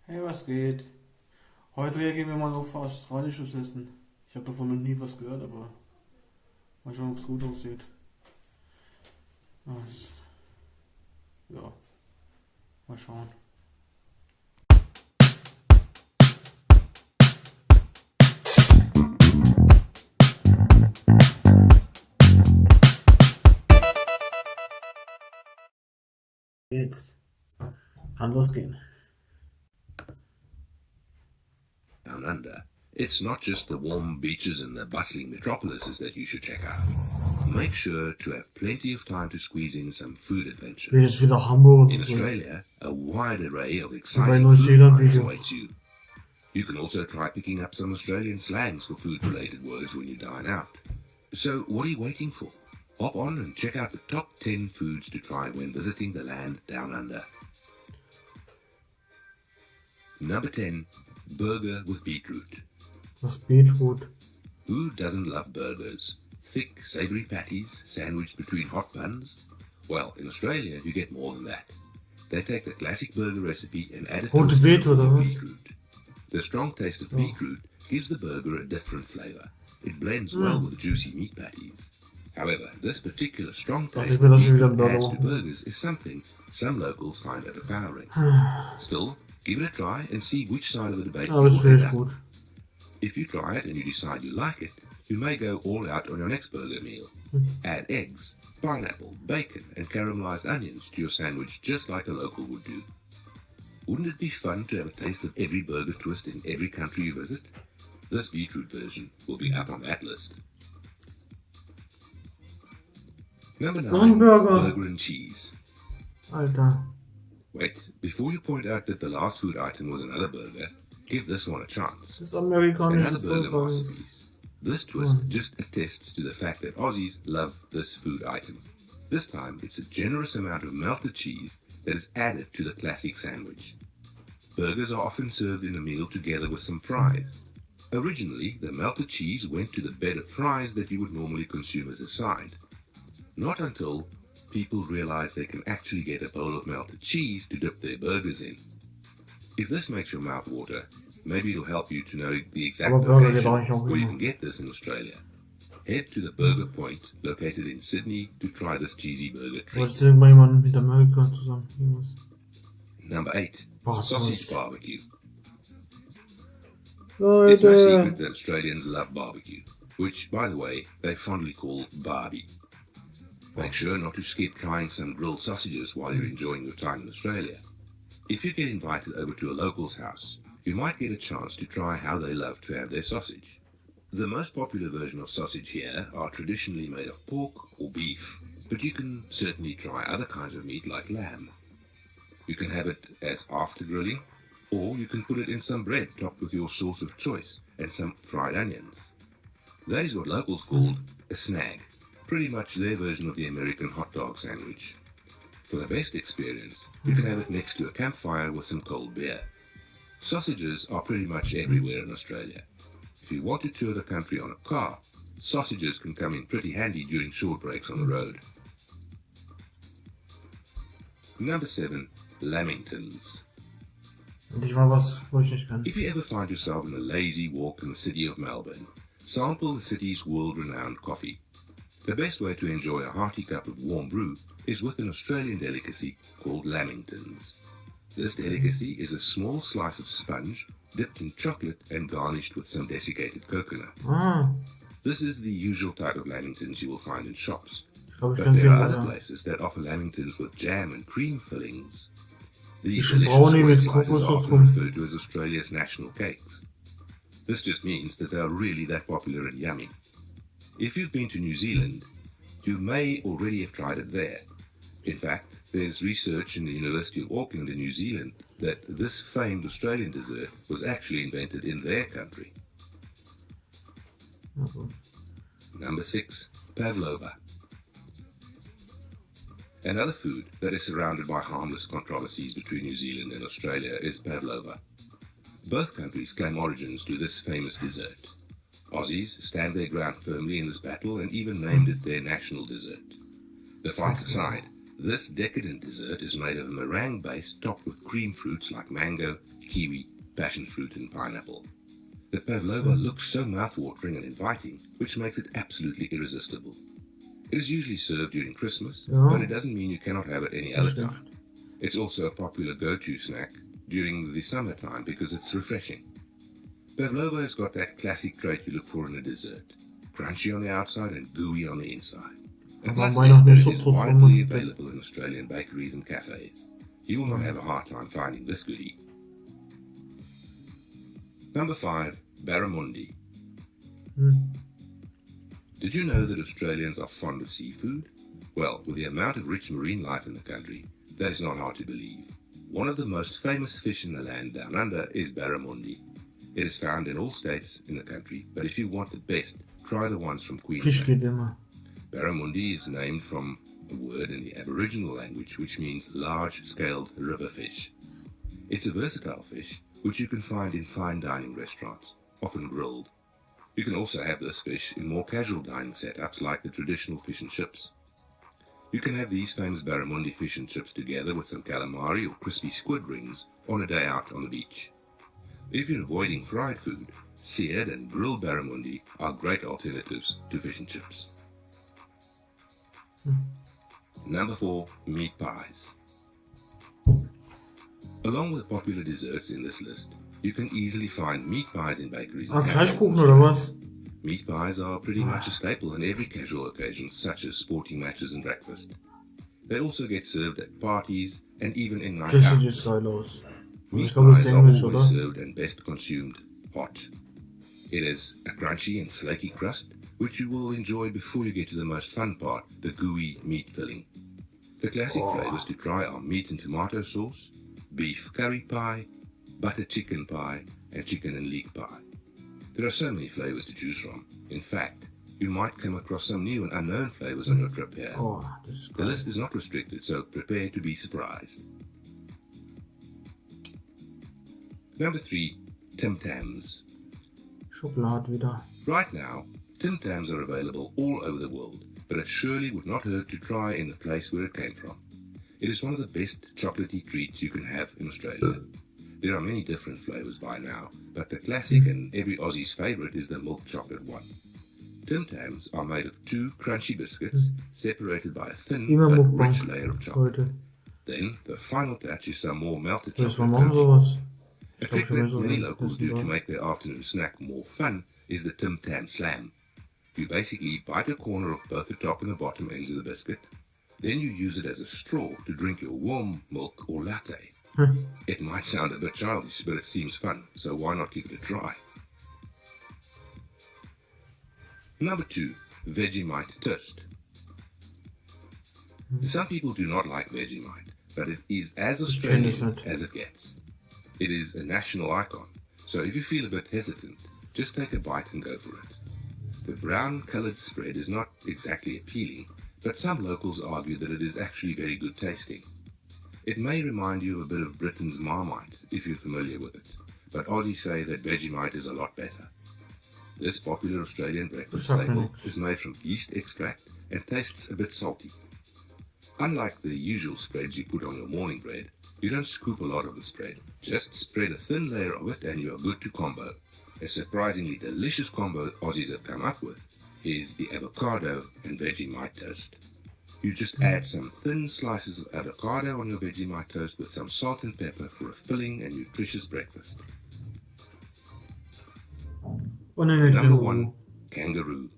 Hey, was geht? Heute reagieren wir mal auf australisches Essen. Ich habe davon noch nie was gehört, aber mal schauen, ob es gut aussieht. Ja, mal schauen. Jetzt kann losgehen. Down under, it's not just the warm beaches and the bustling metropolises that you should check out. Make sure to have plenty of time to squeeze in some food adventure. Jetzt wieder Hamburg. In Australia, a wide array of Bei exciting food Neuseeland finds Video. awaits you. You can also try picking up some Australian slangs for food-related words when you dine out. So what are you waiting for? Hop on and check out the top 10 foods to try when visiting the land down under. Number 10. Burger with beetroot. Was Beetroot? Who doesn't love burgers? Thick, savoury patties sandwiched between hot buns? Well, in Australia you get more than that. They take the classic burger recipe and add a Rote twist Beetroot, of oder was? beetroot. The strong taste of beetroot gives the burger a different flavour. It blends well with the juicy meat patties. However, this particular strong Dachte taste ich mir, that dass sie wieder einen beetroot Burger adds to machen. burgers is something some locals find overpowering. Still, give it a try and see which side of the debate Aber das you finde end ich up. gut. If you try it and you decide you like it, you may go all out on your next burger meal. Add eggs, pineapple, bacon and caramelized onions to your sandwich just like a local would do. Wouldn't it be fun to have a taste of every burger twist in every country you visit? This beetroot version will be up on that list. Number 9. Burger. Burger and cheese. Alter. Wait, before you point out that the last food item was another burger, give this one a chance. Das ist amerikanisch. Another burger Burger. masterpiece. This twist just attests to the fact that Aussies love this food item. This time, it's a generous amount of melted cheese that is added to the classic sandwich. Burgers are often served in a meal together with some fries. Originally, the melted cheese went to the bed of fries that you would normally consume as a side. Not until people realized they can actually get a bowl of melted cheese to dip their burgers in. If this makes your mouth water, maybe it'll help you to know the exact Aber Burger geht location eigentlich auch where you immer. can get this in Australia. Head to the Burger Point, located in Sydney, to try this cheesy burger Aber treat. jetzt sind wir jemanden mit Amerika zusammen. Irgendwas. Number 8. Boah, Sausage Toast. barbecue. It's no Leute. secret that Australians love barbecue, which, by the way, they fondly call barbie. Make sure not to skip trying some grilled sausages while you're enjoying your time in Australia. If you get invited over to a local's house, you might get a chance to try how they love to have their sausage. The most popular version of sausage here are traditionally made of pork or beef, but you can certainly try other kinds of meat like lamb. You can have it as after grilling, or you can put it in some bread topped with your sauce of choice and some fried onions. That is what locals called a snag, pretty much their version of the American hot dog sandwich. For the best experience, you can have it next to a campfire with some cold beer. Sausages are pretty much everywhere in Australia. If you want to tour the country on a car, sausages can come in pretty handy during short breaks on the road. Number 7. Lamingtons. Und ich war was, wo ich nicht kann. If you ever find yourself in a lazy walk in the city of Melbourne, sample the city's world-renowned coffee. The best way to enjoy a hearty cup of warm brew is with an Australian delicacy called Lamingtons. This delicacy is a small slice of sponge dipped in chocolate and garnished with some desiccated coconut. Ah, This is the usual type of Lamingtons you will find in shops. ich glaube, ich But kann there are viel other besser. places that offer Lamingtons with jam and cream fillings. Die These delicious Brownie square mit slices are Kokosnuss often drum. referred to as Australia's national cakes. This just means that they are really that popular and yummy. If you've been to New Zealand, you may already have tried it there. In fact, there's research in the University of Auckland in New Zealand that this famed Australian dessert was actually invented in their country. Also, Number 6. Pavlova. Another food that is surrounded by harmless controversies between New Zealand and Australia is pavlova. Both countries claim origins to this famous dessert. Aussies stand their ground firmly in this battle and even named it their national dessert. The fight aside, This decadent dessert is made of a meringue base topped with cream fruits like mango, kiwi, passion fruit and pineapple. The Pavlova looks so mouth-watering and inviting, which makes it absolutely irresistible. It is usually served during Christmas, but it doesn't mean you cannot have it any other time. It's also a popular go-to snack during the summertime because it's refreshing. Pavlova has got that classic trait you look for in a dessert. Crunchy on the outside and gooey on the inside. And plus, it is widely available in Australian bakeries and cafes. You will not have a hard time finding this goodie. Number 5. Barramundi. Did you know that Australians are fond of seafood? Well, with the amount of rich marine life in the country, that is not hard to believe. One of the most famous fish in the land down under is barramundi. It is found in all states in the country, but if you want the best, try the ones from Queensland. Barramundi is named from a word in the Aboriginal language which means large-scaled river fish. It's a versatile fish which you can find in fine dining restaurants, often grilled. You can also have this fish in more casual dining setups like the traditional fish and chips. You can have these famous barramundi fish and chips together with some calamari or crispy squid rings on a day out on the beach. If you're avoiding fried food, seared and grilled barramundi are great alternatives to fish and chips. Number 4. Meat pies. Along with popular desserts in this list, you can easily find meat pies in bakeries and cafes in Australia. Meat pies are pretty much a staple in every casual occasion, such as sporting matches and breakfast. They also get served at parties and even in night out. Meat pies are always served and best consumed hot. It is a crunchy and flaky crust, which you will enjoy before you get to the most fun part, the gooey meat filling. The classic flavors to try are meat and tomato sauce, beef curry pie, butter chicken pie, and chicken and leek pie. There are so many flavors to choose from. In fact, you might come across some new and unknown flavors on your trip here. The list is not restricted, so prepare to be surprised. Number 3. Tams. Right now, Tams are available all over the world, but it surely would not hurt to try in the place where it came from. It is one of the best chocolatey treats you can have in Australia. There are many different flavors by now, but the classic and every Aussie's favorite is the milk chocolate one. Tams are made of 2 crunchy biscuits separated by a thin but rich layer of chocolate. Then the final touch is some more melted chocolate coating. A trick that many locals do to make their afternoon snack more fun is the Tam slam. You basically bite a corner of both the top and the bottom ends of the biscuit. Then you use it as a straw to drink your warm milk or latte. It might sound a bit childish, but it seems fun, so why not give it a try? Number 2. Vegemite Toast. Some people do not like Vegemite, but it is as Australian as it gets. It is a national icon, so if you feel a bit hesitant, just take a bite and go for it. The brown-coloured spread is not exactly appealing, but some locals argue that it is actually very good tasting. It may remind you of a bit of Britain's Marmite, if you're familiar with it, but Aussies say that Vegemite is a lot better. This popular Australian breakfast staple is made from yeast extract and tastes a bit salty. Unlike the usual spreads you put on your morning bread, you don't scoop a lot of the spread. Just spread a thin layer of it and you are good to combo. A surprisingly delicious combo Aussies have come up with is the avocado and Vegemite toast. You just add some thin slices of avocado on your Vegemite toast with some salt and pepper for a filling and nutritious breakfast. Number 1. Kangaroo.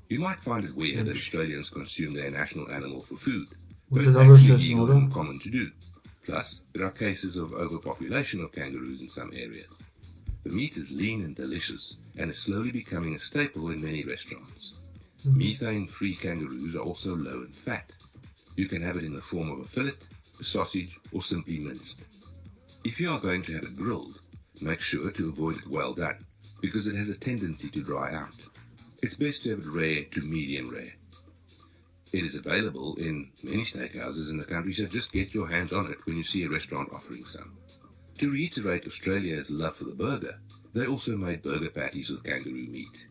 You might find it weird that Australians consume their national animal for food, but it's actually legal and common to do. Plus, there are cases of overpopulation of kangaroos in some areas. The meat is lean and delicious, and is slowly becoming a staple in many restaurants. Methane-free kangaroos are also low in fat. You can have it in the form of a fillet, a sausage, or simply minced. If you are going to have it grilled, make sure to avoid it well done, because it has a tendency to dry out. It's best to have it rare to medium rare. It is available in many steakhouses in the country, so just get your hands on it when you see a restaurant offering some. To reiterate Australia's love for the burger, they also made burger patties with kangaroo meat.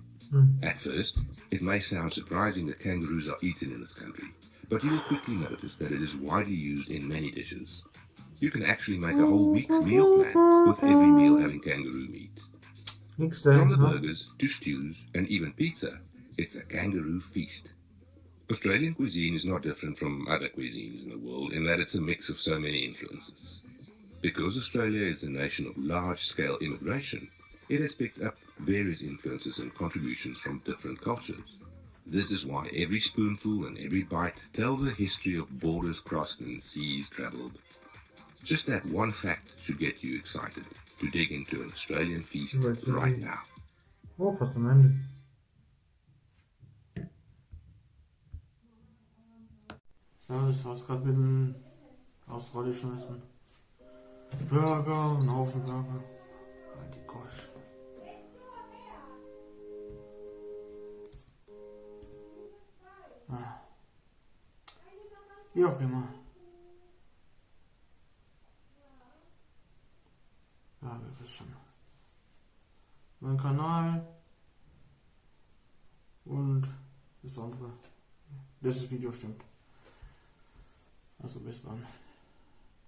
At first, it may sound surprising that kangaroos are eaten in this country, but you will quickly notice that it is widely used in many dishes. You can actually make a whole week's meal plan with every meal having kangaroo meat. From the burgers to stews and even pizza, it's a kangaroo feast. Australian cuisine is not different from other cuisines in the world in that it's a mix of so many influences. Because Australia is a nation of large-scale immigration, it has picked up various influences and contributions from different cultures. This is why every spoonful and every bite tells a history of borders crossed and seas travelled. Just that one fact should get you excited to dig into an Australian feast right now. Oh, fast am Ende. So, das war's gerade mit dem australischen Essen. Burger, ein Haufen Burger. Die Gosh. Wie auch immer. Ja, ihr wisst schon. Mein Kanal und das andere. Das Video stimmt. Also bis dann.